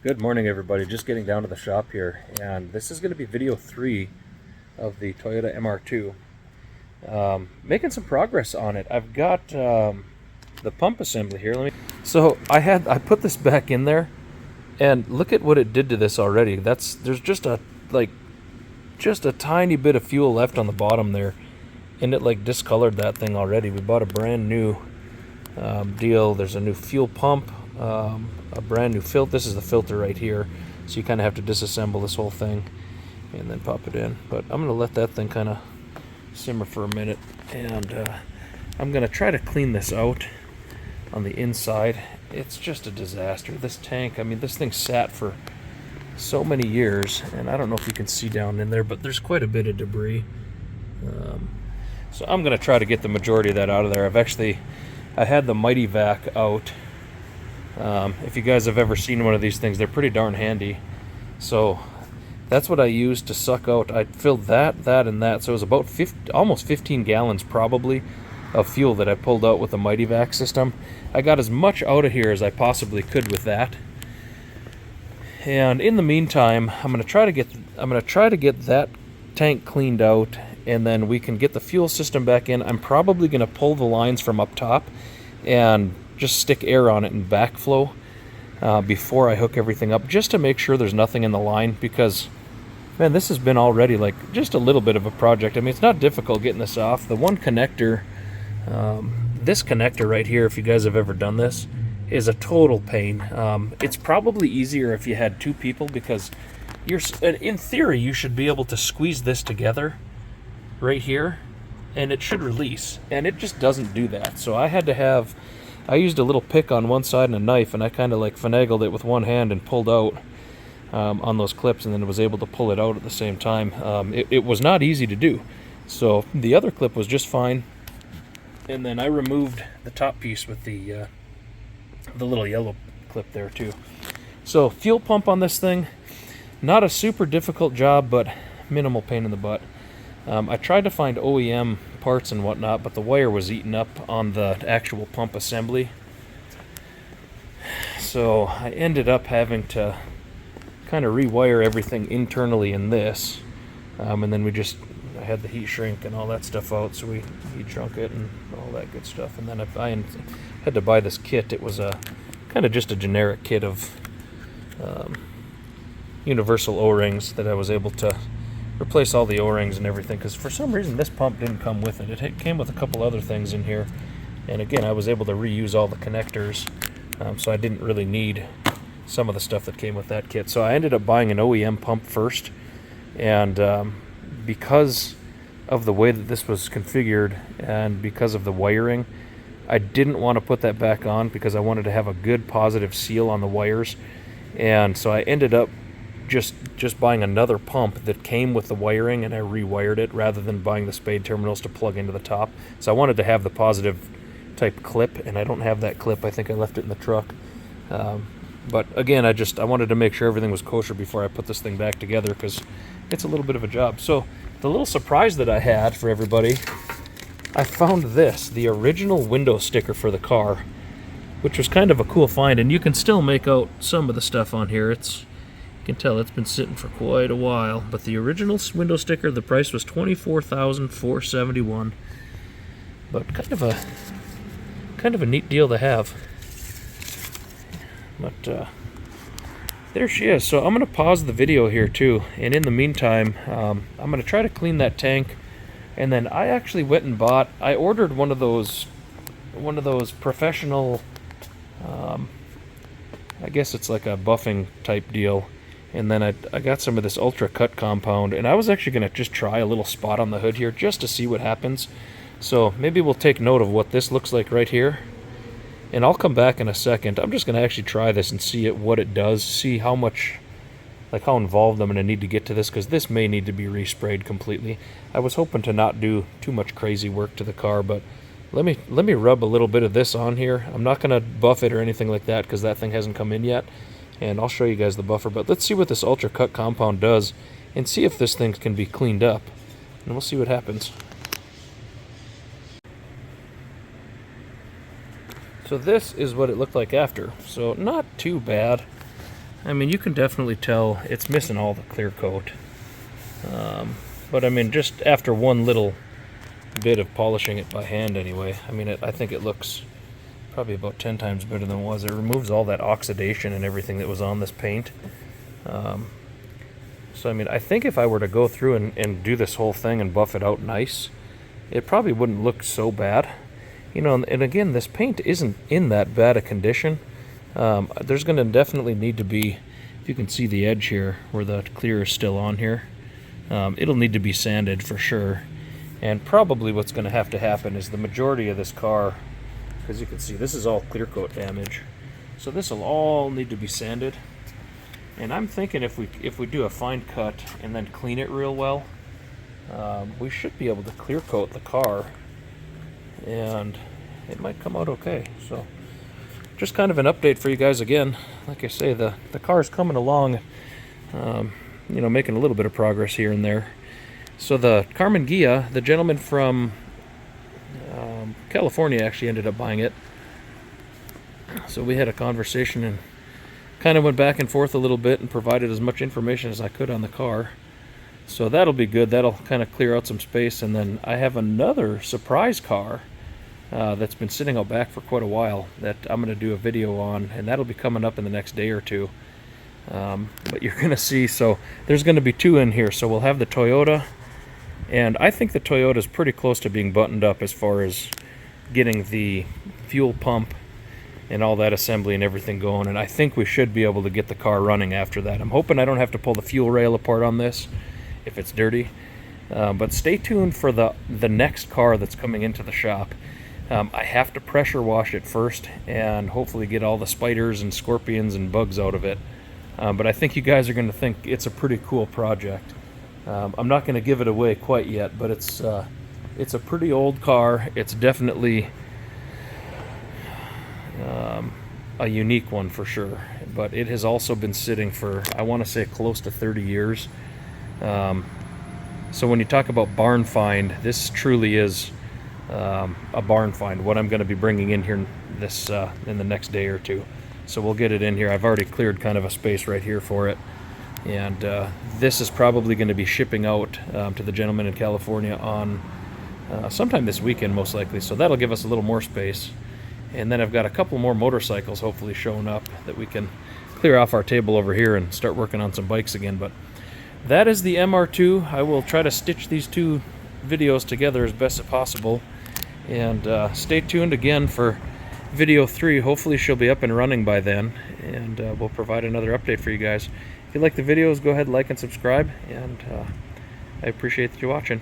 Good morning, everybody. Just getting down to the shop here, and this is going to be video 3 of the Toyota MR2. Making some progress on it. I've got the pump assembly here. So I put this back in there, and look at what it did to this already. There's just a tiny bit of fuel left on the bottom there, and it like discolored that thing already. We bought a brand new deal. There's a new fuel pump. A brand new filter. This is the filter right here, so you kind of have to disassemble this whole thing and then pop it in. But I'm gonna let that thing kind of simmer for a minute, and I'm gonna try to clean this out on the inside. It's just a disaster. This tank, I mean, this thing sat for so many years, and I don't know if you can see down in there, but there's quite a bit of debris. So I'm gonna try to get the majority of that out of there. I had the Mighty Vac out. If you guys have ever seen one of these things, they're pretty darn handy. So that's what I used to suck out. I filled that, and that. So it was about almost 15 gallons probably of fuel that I pulled out with the Mighty Vac system. I got as much out of here as I possibly could with that. And in the meantime, I'm gonna try to get that tank cleaned out, and then we can get the fuel system back in. I'm probably gonna pull the lines from up top and just stick air on it and backflow before I hook everything up, just to make sure there's nothing in the line, because man, this has been already like just a little bit of a project. I mean, it's not difficult getting this off. The one connector, this connector right here, if you guys have ever done this, is a total pain. It's probably easier if you had two people, because in theory you should be able to squeeze this together right here and it should release, and it just doesn't do that. So I used a little pick on one side and a knife, and I kind of like finagled it with one hand and pulled out on those clips, and then was able to pull it out at the same time. It was not easy to do. So the other clip was just fine, and then I removed the top piece with the little yellow clip there too. So fuel pump on this thing, not a super difficult job, but minimal pain in the butt. I tried to find OEM parts and whatnot, but the wire was eaten up on the actual pump assembly. So I ended up having to kind of rewire everything internally in this. And then I had the heat shrink and all that stuff out, so we heat shrunk it and all that good stuff. And then I had to buy this kit. It was kind of just a generic kit of universal O-rings that I was able to replace all the O-rings and everything, because for some reason this pump didn't come with it. It came with a couple other things in here, and again, I was able to reuse all the connectors, so I didn't really need some of the stuff that came with that kit. So I ended up buying an OEM pump first, and because of the way that this was configured and because of the wiring, I didn't want to put that back on because I wanted to have a good positive seal on the wires, and so I ended up just buying another pump that came with the wiring, and I rewired it rather than buying the spade terminals to plug into the top. So I wanted to have the positive type clip, and I don't have that clip. I think I left it in the truck. But again, I wanted to make sure everything was kosher before I put this thing back together, because it's a little bit of a job. So the little surprise that I had for everybody, I found the original window sticker for the car, which was kind of a cool find, and you can still make out some of the stuff on here. You can tell it's been sitting for quite a while, but the original window sticker, the price was $24,471. But kind of a neat deal to have. But there she is. So I'm going to pause the video here too, and in the meantime, I'm going to try to clean that tank. And then I actually went and I ordered one of those professional, I guess it's like a buffing type deal. And then I got some of this ultra cut compound, and I was actually going to just try a little spot on the hood here just to see what happens. So maybe we'll take note of what this looks like right here, and I'll come back in a second. I'm just going to actually try this and see what it does, see how involved I'm going to need to get to this, because this may need to be resprayed completely. I was hoping to not do too much crazy work to the car, but let me rub a little bit of this on here. I'm not going to buff it or anything like that, because that thing hasn't come in yet. And I'll show you guys the buffer, but let's see what this ultra cut compound does and see if this thing can be cleaned up, and we'll see what happens. So this is what it looked like after. So not too bad. I mean, you can definitely tell it's missing all the clear coat. But I mean, just after one little bit of polishing it by hand anyway, I mean, I think it looks probably about 10 times better than it was. It removes all that oxidation and everything that was on this paint. So I mean, I think if I were to go through and do this whole thing and buff it out nice, it probably wouldn't look so bad. You know, and again, this paint isn't in that bad a condition. There's going to definitely need to be, if you can see the edge here where the clear is still on here, it'll need to be sanded for sure. And probably what's going to happen is the majority of this car, because you can see this is all clear coat damage, so this will all need to be sanded. And I'm thinking if we do a fine cut and then clean it real well, we should be able to clear coat the car, and it might come out okay. So just kind of an update for you guys again. Like I say, the car is coming along, you know, making a little bit of progress here and there. So the Carmen Gia, the gentleman from California, actually ended up buying it. So we had a conversation and kind of went back and forth a little bit and provided as much information as I could on the car. So that'll be good. That'll kind of clear out some space. And then I have another surprise car that's been sitting out back for quite a while that I'm going to do a video on, and that'll be coming up in the next day or two. But you're going to see, so there's going to be two in here. So we'll have the Toyota, and I think the Toyota is pretty close to being buttoned up as far as getting the fuel pump and all that assembly and everything going, and I think we should be able to get the car running after that. I'm hoping I don't have to pull the fuel rail apart on this if it's dirty. But stay tuned for the next car that's coming into the shop. I have to pressure wash it first and hopefully get all the spiders and scorpions and bugs out of it. But I think you guys are going to think it's a pretty cool project. I'm not going to give it away quite yet, but it's a pretty old car. It's definitely a unique one for sure, but it has also been sitting for, I want to say, close to 30 years. So when you talk about barn find, this truly is a barn find, what I'm going to be bringing in here in the next day or two. So we'll get it in here. I've already cleared kind of a space right here for it, and this is probably going to be shipping out to the gentleman in California on sometime this weekend most likely, so that'll give us a little more space. And then I've got a couple more motorcycles hopefully showing up that we can clear off our table over here and start working on some bikes again. But that is the MR2. I will try to stitch these two videos together as best as possible. And stay tuned again for video 3. Hopefully she'll be up and running by then, and we'll provide another update for you guys. If you like the videos, go ahead, like and subscribe, and I appreciate that you're watching.